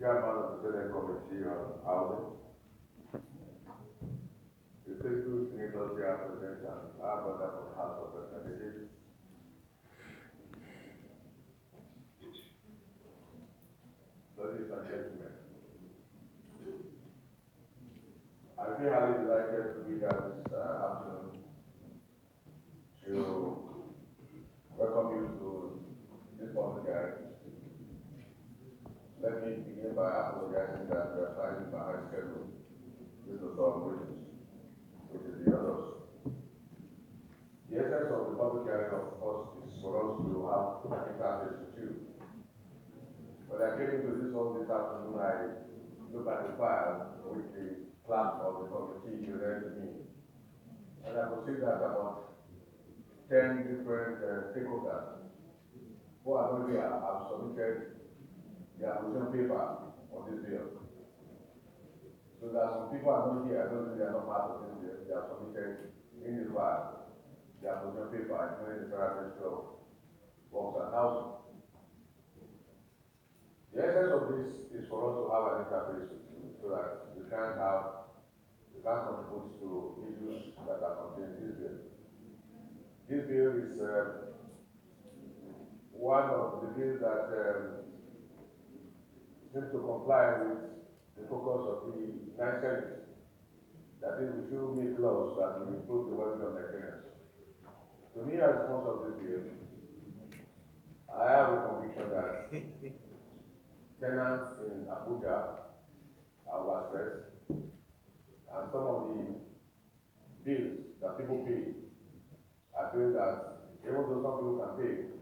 chairman of the Senate Committee on Housing. The two senators here present and our brother from the House of Representatives. Ladies and gentlemen, I feel highly delighted to be here this afternoon to welcome you to this public hearing. Let me begin by apologizing that we are slightly behind schedule due to some reasons, which is the others. The essence of the public hearing, of course, is for us to have an interface with you. When I came into this hall this afternoon, I looked at the file with the clerk of the committee presented to me, and I could see that about 10 different stakeholders who are not here have submitted their position paper on this bill. So there are some people are not here, I don't think they are not part of this bill, they are submitted in the file, their position paper, including the Federal Ministry of Works and Housing. The essence of this is for us to have an interface with you so that we can contribute to issues that are contained in this bill. This bill is one of the bills that seems to comply with the focus of the United States. That is, we should make laws that will improve the welfare of Nigerians. To me, as a sponsor of this bill, I have a conviction that tenants in Abuja are overstressed, and some of the bills that people pay are bills that even though some people can pay,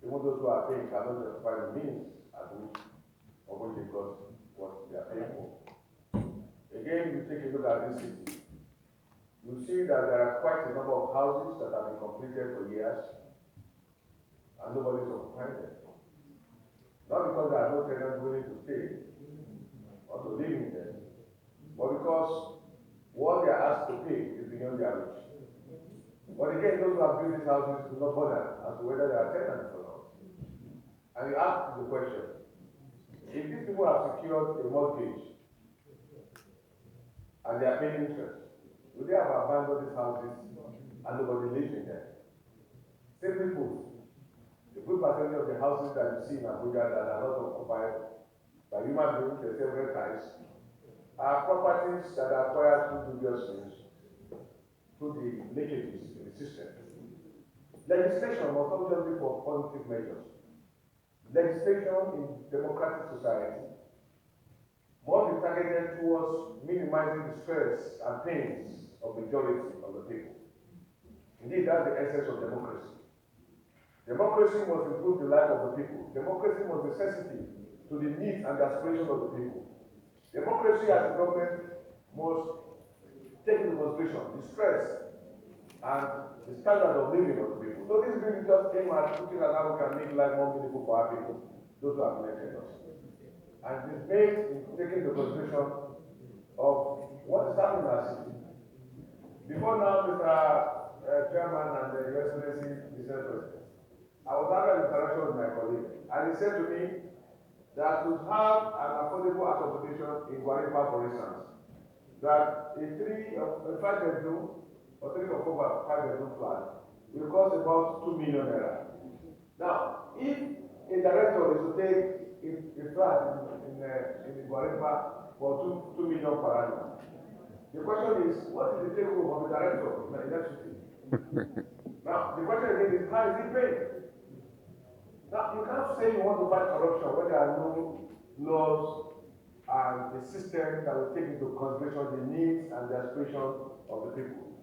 even those who are paying cannot justify the means at which of which they cost what they are paying for. Again, if you take a look at this city, you see that there are quite a number of houses that have been completed for years and nobody is occupying them. Not because there are no tenants willing to stay or to live in them, but because what they are asked to pay is beyond their reach. But again, those who have built these houses do not bother as to whether they are tenants or not. And you ask the question, if these people have secured a mortgage and they are paying interest, would they have abandoned these houses and nobody lives in them? Simply put, a good percentage of the houses that you see in Abuja that are not occupied by human beings the several times are properties that are acquired through dubious means, through the leakages in the system. Legislation must not just be for positive measures. Legislation in democratic society must be targeted towards minimizing the stress and pains of the majority of the people. Indeed, that's the essence of democracy. Democracy must improve the life of the people. Democracy must be sensitive to the needs and the aspirations of the people. Democracy as a government must take into consideration the stress and the standard of living of the people. So this bill is just aimed at looking at how we can make life more meaningful for our people, those who have elected us. And it is made in taking into consideration of what is happening in our city. Before now, Mr. Chairman and the Excellency, Mr. President, I was having an interaction with my colleague, and he said to me that to have an affordable accommodation in Guaripa, for instance, that a 5-bedroom or 3 or 4 5-bedroom flat will cost about 2 million naira. Now, if a director is to take a flat in Guaripa for 2 million per annum, the question is, what is the take home of the director in the electricity? Now, the question again is, how is he paid? Now, you can't say you want to fight corruption when there are no laws and a system that will take into consideration the needs and the aspirations of the people.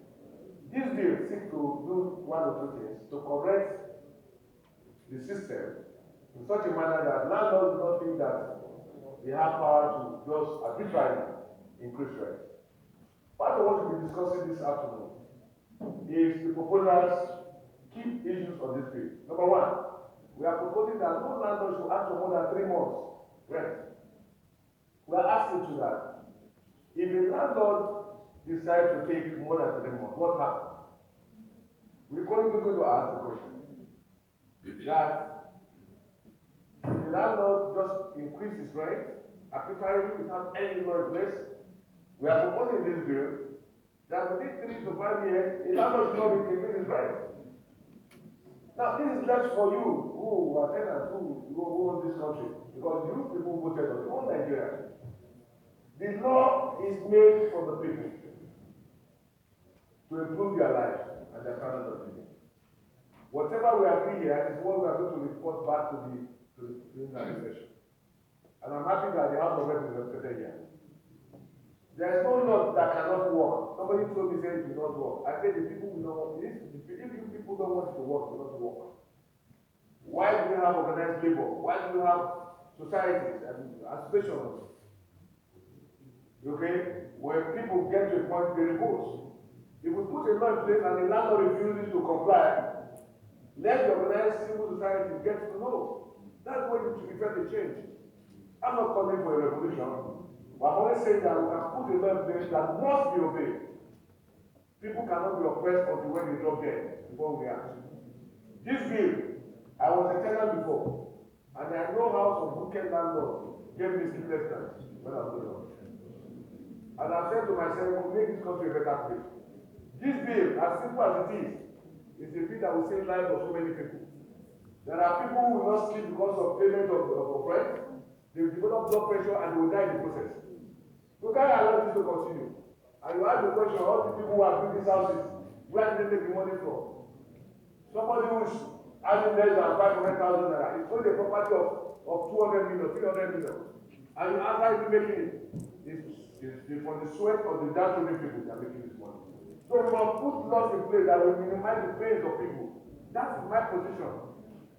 This bill seeks to do one or two things to correct the system in such a manner that landlords do not think that they have power to just arbitrarily increase rent. Part of what we'll be discussing this afternoon is the proposals key issues of this bill. Number one, we are proposing that no landlord should ask for more than 3 months rent. We are asking to that. If a landlord decides to take more than 3 months, what happens? We're going to ask the question that the landlord just increase his rent arbitrarily without any law in place. We are proposing this bill that within 3 to 5 years, a landlord should not be giving his rent. Now, this is left for you who are tenants, who own this country, because you people voted on the whole Nigeria. The law is made for the people to improve their lives and their standard of living. Whatever we agree here is what we are going to report back to the plenary session. And I'm happy that the House of Reps is represented here. There is no law that cannot work. Somebody told me saying it will not work. I said the people will not work. If you people don't want it to work, it will not work. Why do we have organized labor? Why do we have societies and associations? Okay? When people get to a point, they revolt. If we put a law in place and the landlord refuses to comply, let the organized civil society get to know. That's when it should effect a change. I'm not calling for a revolution. But I'm always saying that we can put a law in place that must be obeyed. People cannot be oppressed until when they drop dead before we act. This bill, I was a tenant before, and I know how some wicked landlords gave me sleepless nights when I was going on. And I said to myself, we'll make this country a better place. This bill, as simple as it is a bill that will save lives of so many people. There are people who will not sleep because of payment of rent. They will develop blood pressure and they will die in the process. We can't allow this to continue. And you ask the question, all the people who are building these houses, where did they take the money from? Somebody who is having less than 500,000 naira, it's only a property of 200 million, 300 million. And you ask how is he making it? It's from the sweat of the downtrodden people that are making this money. So we must put laws in place that will minimize the pains of people. That's my position.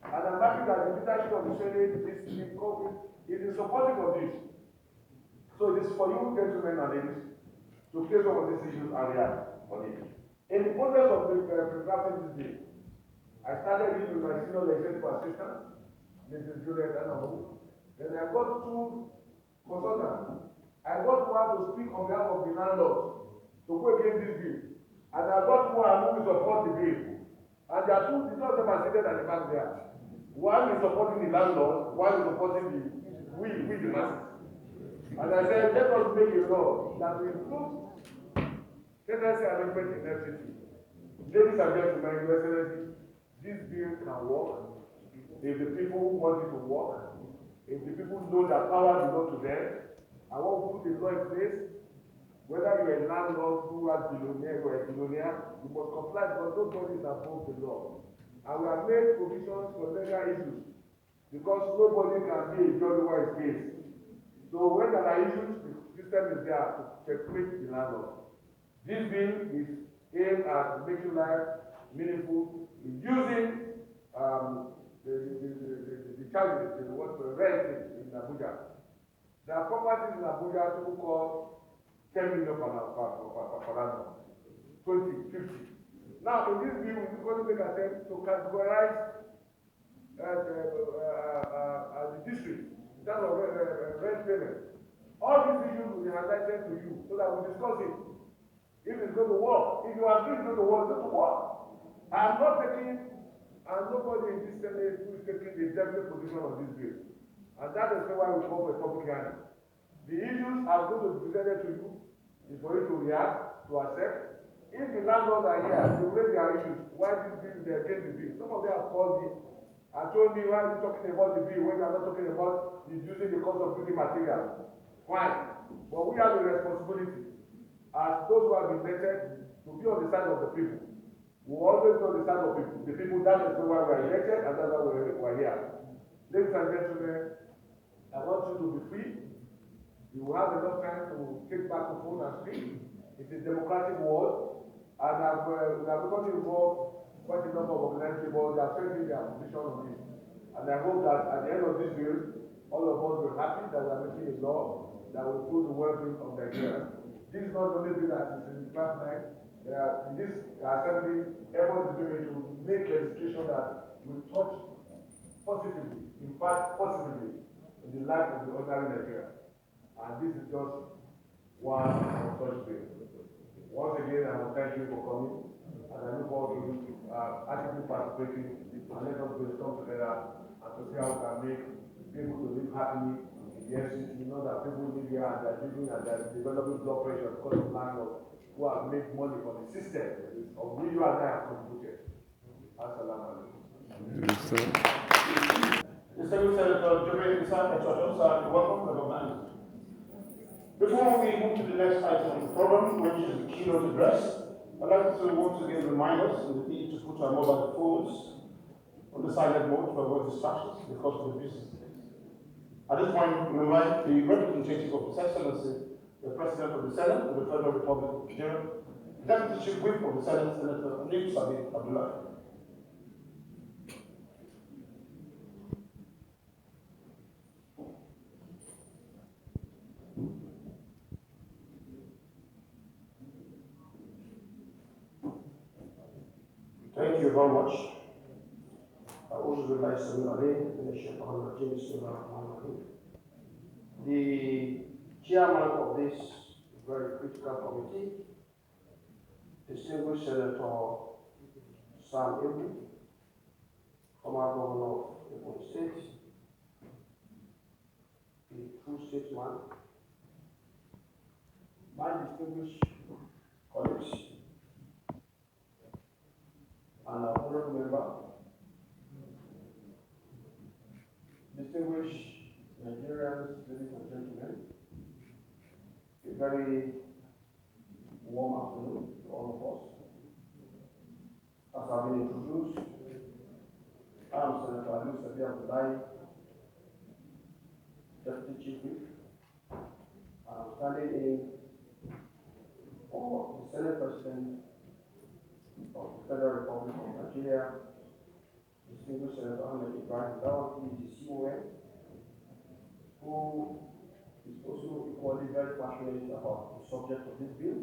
And I'm happy that the leadership of the Senate is in supporting of this. So it is for you, gentlemen and ladies, to take some of these issues and react on it. In the process of drafting this bill, I started it with my senior legislative assistant, Mrs. Juliet Anamu. Then I got 2 consultants. I got one to speak on behalf of the landlords to go against this bill. And I got one who will support the bill. And there are the 2 of them are seated at the back there. One is supporting the landlord, one is supporting the masses. And I said, let us make a law that will improve tenancy arrangement in FCT. Ladies and gentlemen, Your Excellency, this bill can work if the people want it to work, if the people know that power belongs to them. I want to put the law in place. Whether you're a landlord who has billionaire or a billionaire, you must comply because nobody is above the law. And we have made provisions for legal issues because nobody can be a judge over his case. So when there are issues, the system is there to separate the landlord. This bill is aimed at making life meaningful, using the charges, the rent in Abuja. There are properties in Abuja people call 10 million per annum, 20, 50. Now, in this bill, we're going to make attempt to categorize the district in terms of rent payment. All these issues will be highlighted to you so that we discuss it. If it's going to work, if you agree it's going to work, it's going to work. I am not taking, and nobody in this Senate who is taking the definite position on this bill. And that is why we call for a public hearing. The issues are going to be presented to you is for you to react, to accept. If the landlords are here, they raise their issues. Why this bill, they against the bill? Some of them have called me and told me, why are you talking about the bill when you are not talking about reducing the cost of building material? Fine. But we have a responsibility as those who have been elected to be on the side of the people. We always be on the side of people. The people, that is why we are elected and that's why we are here. Ladies and gentlemen, I want you to be free. You will have enough time to take back the phone and speak. It's a democratic world, and we have become involved quite a number of organized people. They are sending their position on this. And I hope that at the end of this bill, all of us will be happy that we are making a law that will improve the well-being of Nigeria. This is not the only thing that is in the pipeline. In this assembly, everyone is doing to make legislation that will touch positively, impact positively in the life of the ordinary Nigeria. And this is just one of such things. Once again, I want to thank you for coming, and I look forward to actively participating, and let us come together and to see how we can make people to live happily in the FCT, not that that people live here and they're living and they're developing blood pressure because of landlords who have made money for the system of which you and I have contributed. Assalamu alaikum. Distinguished Senator Jubair Issa, sir, welcome to the government. Before we move to the next item of the program, which is the keynote address, I'd like to once again remind us of the need to put our mobile phones on the silent mode to avoid distractions because of the business. At this point, we invite the representative of His Excellency, the President of the Senate of the Federal Republic of Nigeria, the Deputy Chief Whip of the Senate, Senator Nick Sabi Abdullah. Thank you very much. The chairman of this very critical committee, distinguished Senator Sam Ebu, former governor of Ebonyi State, the true statesman, my distinguished colleagues, and our honorable member, distinguished Nigerians, ladies and gentlemen, a very warm afternoon to all of us. As I've been introduced, I am Senator Ali Sabi Abdullahi, Deputy Chief Whip. I'm standing in for the Senate President of the Federal Republic of Nigeria, distinguished Senator Ahmed Ibrahim Lawan, who is the CON, who is also equally very passionate about the subject of this bill.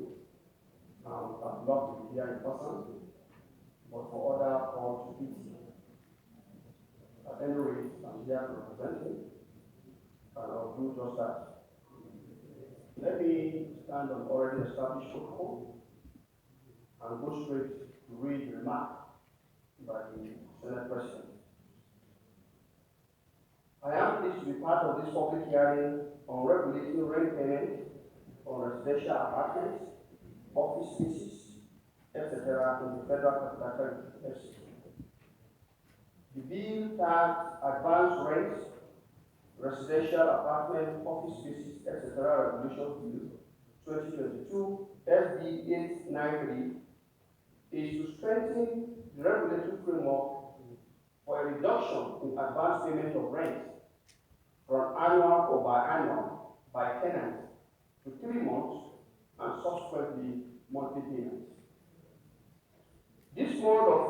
I'd love to be here in person, but for other calls to meet. At any rate, I'm here to represent him, and I'll do just that. Let me stand on already established protocol and go straight to read the remark by the Senate President. I am pleased to be part of this public hearing on regulating rent payment on residential apartments, office spaces, etc. in the Federal Capital Territory. The bill tags advance rents, residential apartment, office spaces, etc. Regulation Bill 2022 SB 893 is to strengthen the regulatory framework for a reduction in advance payment of rent from annual or biannual by tenants to 3 months and subsequently monthly payments. This model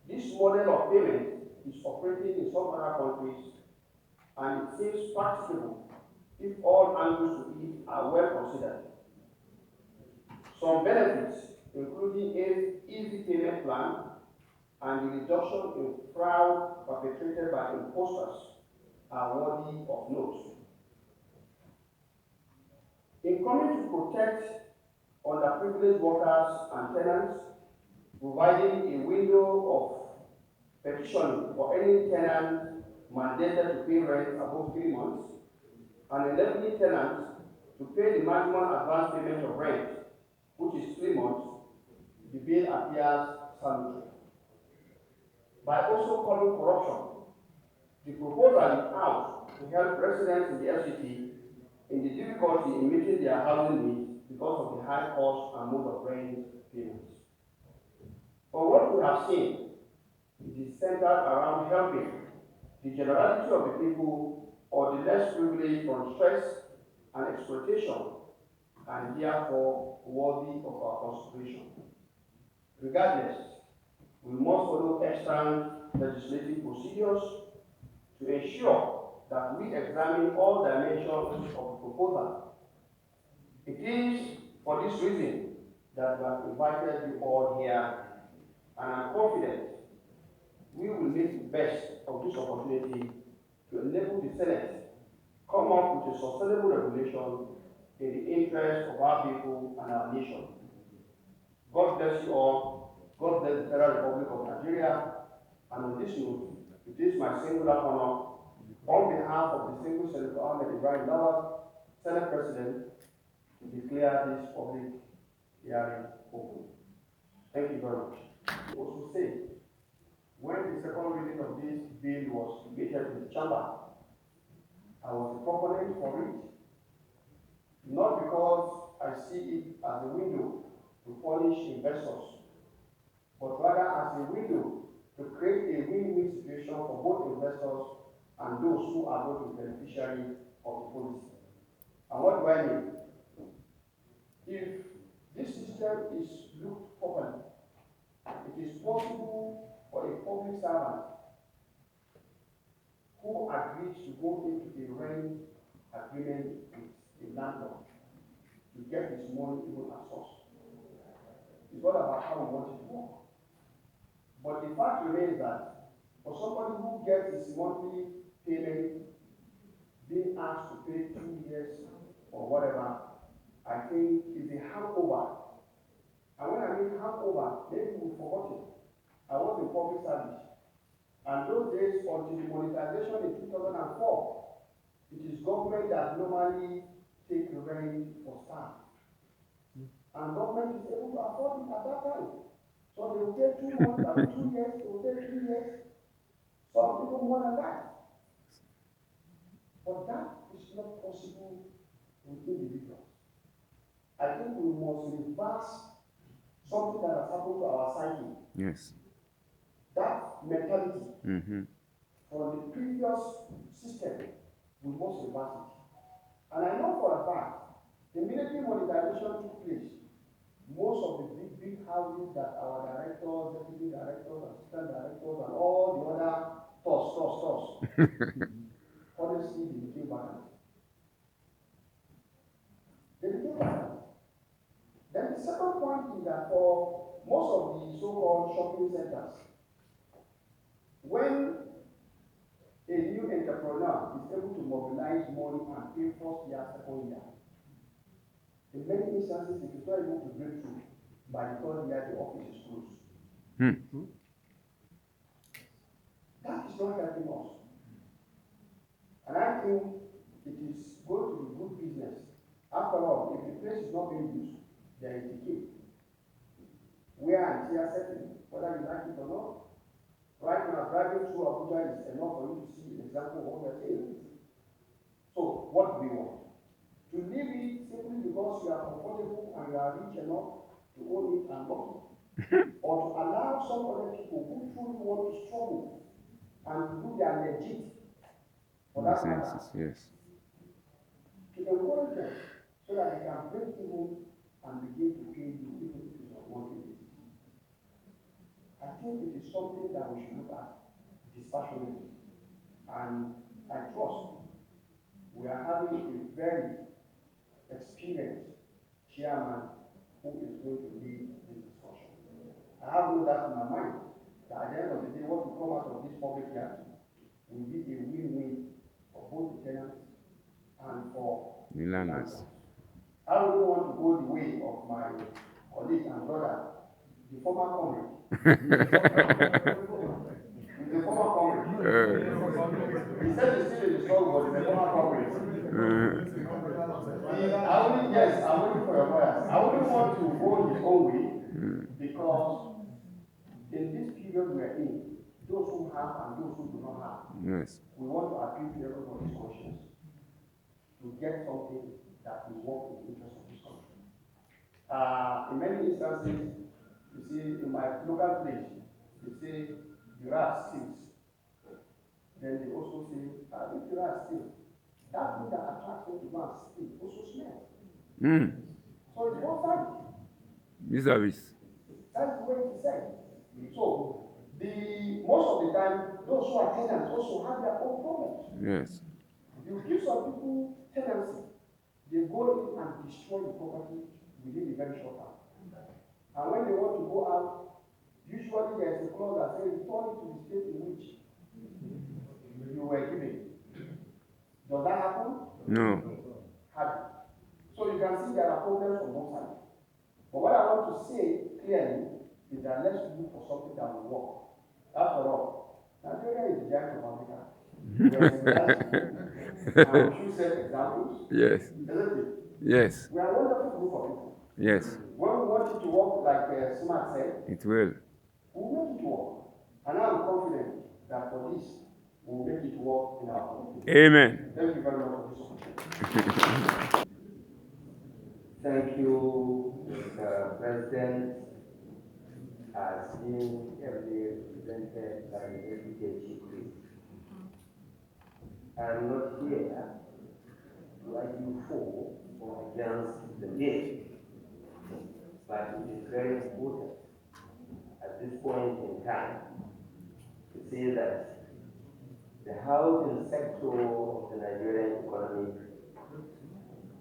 of payment is operating in some other countries, and it seems practicable if all angles to it are well considered. Some benefits, including an easy payment plan and the reduction in fraud perpetrated by imposters, are worthy of note. In coming to protect underprivileged workers and tenants, providing a window of petitioning for any tenant mandated to pay rent above 3 months, and enabling tenants to pay the maximum advance payment of rent, which is 3 months, the bill appears salutary. By also calling corruption, the proposal is out to help residents in the FCT in the difficulty in meeting their housing needs because of the high cost and mode of rent payments. For what we have seen, it is centered around helping the generality of the people or the less privileged from stress and exploitation, and therefore worthy of our consideration. Regardless, we must follow extant legislative procedures to ensure that we examine all dimensions of the proposal. It is for this reason that we have invited you all here, and I'm confident we will make the best of this opportunity to enable the Senate come up with a sustainable regulation in the interest of our people and our nation. God bless you all. God bless the Federal Republic of Nigeria. And on this note, it is my singular honor, on behalf of distinguished Senator Ahmed Ibrahim Lawan, Senate President to declare this public hearing open. Thank you very much. I also say, when the second reading of this bill was debated in the chamber, I was a proponent for it, not because I see it as a window to punish investors, but rather as a window to create a win-win situation for both investors and those who are going to be beneficiaries of the policy. And what do I mean? If this system is looked properly, it is possible for a public servant who agrees to go into a rent agreement with a landlord to get his money even at source. It's not about how we want it to work. But the fact remains that for somebody who gets his monthly payment being asked to pay 2 years or whatever, I think is a hangover. And when I mean hangover, maybe we forgot it. I was in public service. And those days, until the monetization in 2004, it is government that normally take rent for staff. And government is able to afford it at that time. So they will take 2 months, 2 years, they will take 3 years, some people more than that. But that is not possible with individuals. I think we must reverse something that has happened to our psyche. Yes. That mentality from the previous system, we must reverse it. And I know for a fact, immediately monetization took place, most of the big houses that our directors, deputy directors, assistant directors, and all the other toss, honestly, they became vacant. They became vacant. Then the second point is that for most of the so-called shopping centers, when a new entrepreneur is able to mobilize money and pay first year, second year, in many instances, if it's not able to break through, by the third year, the office is closed. That is not helping us. And I think it is going to be good business. After all, if the place is not being used, there is decay. Wear and tear setting, whether you like it or not. Right now, driving through Abuja is enough for you to see an example of what we are saying. So, what do we want? To leave it simply because you are comfortable and you are rich enough to own it and lock it. Or to allow some other people who truly want to struggle and to do their legit for that matter, yes. to encourage them so that they can break even and begin to pay you even if it's not working. I think it is something that we should look at dispassionately. And I trust we are having a very experienced chairman who is going to lead this discussion. I have no doubt in my mind that at the end of the day, what will come out of this public hearing will be a win-win for both the tenants and for the landlords. I don't want to go the way of my colleague and brother, the former comrade. The former comrade. He said he's still in the struggle, but the former comrade. I'm waiting for your lawyers. I wouldn't want to go his own way because in this period we are in, those who have and those who do not have, we want to appeal to everybody's conscience to get something that will work in the interest of this country. In many instances, you see, in my local place, they say the rat steals. Then they also say, if the rat steals, that thing that attracts them to go and steal also smells. So it's both sides. That's the way it is said. So most of the time, those who are tenants also have their own problems. Yes. You give some people tenancy, they go in and destroy the property within a very short time. And when they want to go out, usually there is a clause that says return it to the state in which you were given. Does that happen? No. So you can see there are problems on both sides. But what I want to say clearly is that let's look for something that will work. After all, Nigeria is the giant of Africa. And we should set examples, Yes. isn't it? Yes. We are a wonderful group of people. Yes. When we want it to work, like Smart said, It will. we will make it work. And I'm confident that for this, we will make it work in our community. Amen. Thank you very much for this opportunity. Thank you, Mr. President, as being heavily represented by the Deputy Chief Priest. I am not here to argue for or against the bill, but it is very important at this point in time to say that the housing sector of the Nigerian economy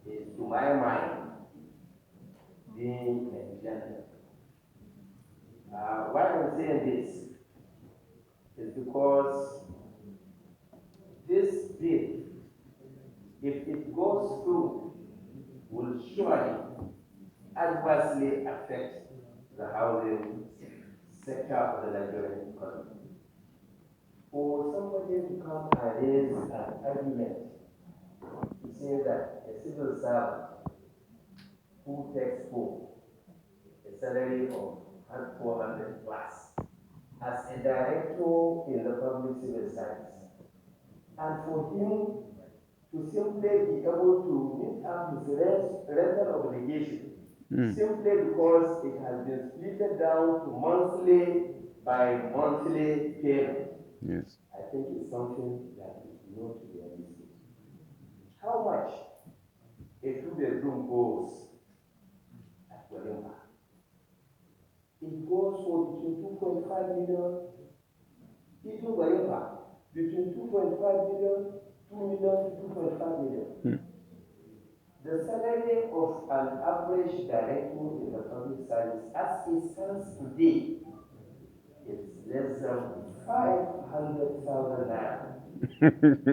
is, to my mind, being engendered. Why I'm saying this is because this bill, if it goes through, will surely adversely affect the housing sector of the Nigerian economy. For somebody to come and raise an argument to say that a civil servant who takes home a salary of 400 plus as a director in the public civil service, and for him to simply be able to meet up his rental obligation simply because it has been split down to monthly by monthly payment. Yes. I think it's something that is not realistic. How much a two-bedroom goes at Walimba? It goes for between 2.5 million, even Walimba, between 2.5 million, 2 million to 2.5 million. The salary of an average director in the public service, as it stands today, is less than 500,000 naira.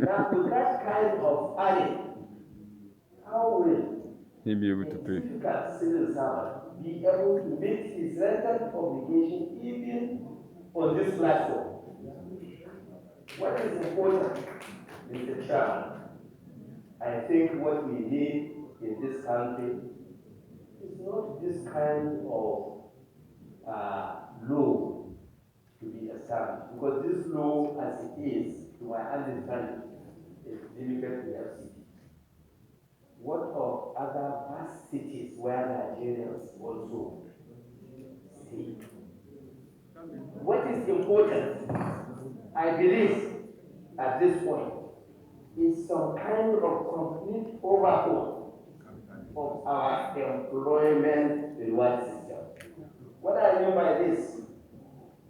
Now, with that kind of earning, how will He'll be able a to pay. typical civil servant be able to meet his rental obligation even on this platform? What is important, Mr. Chairman? I think what we need in this country is not this kind of law to be established, because this law, as it is, to my understanding, is limited to FCT. What of other vast cities where Nigerians also stay? What is important, I believe, at this point, is some kind of complete overhaul of our employment reward system. What I mean by this,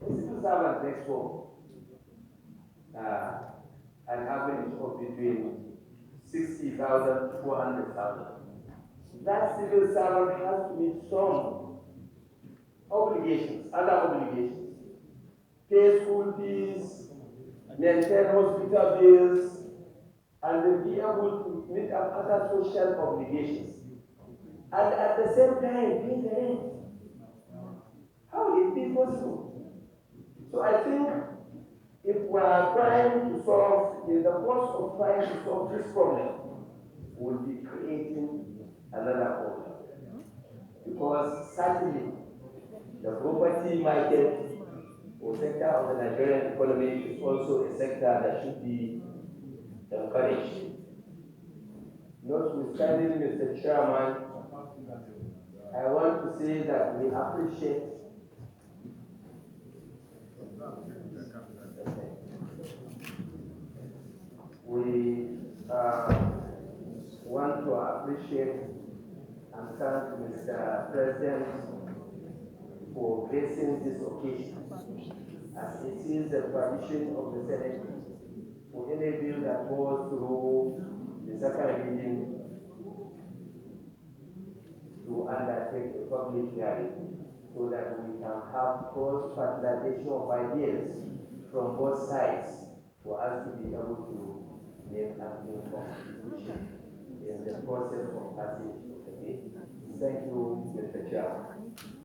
a civil servant takes home an average of between 60,000 to 400,000. That civil servant has to meet some obligations, other obligations. Pay school fees, maintain hospital bills, and then be able to meet up other social obligations. And at the same time, pay the rent. How will it be possible? So I think if we are trying to solve, in the course of trying to solve this problem, we'll be creating another problem. Because certainly, the property market or sector of the Nigerian economy is also a sector that should be encouraged. Notwithstanding, Mr. Chairman, I want to say that we appreciate want to appreciate and thank Mr. President for gracing this occasion, as it is the tradition of the Senate for any bill that goes through the second reading to undertake a public hearing, so that we can have cross-fertilization of ideas from both sides for us to be able to make an informed decision in the process of passage of the bill. Thank you, Mr. Chairman.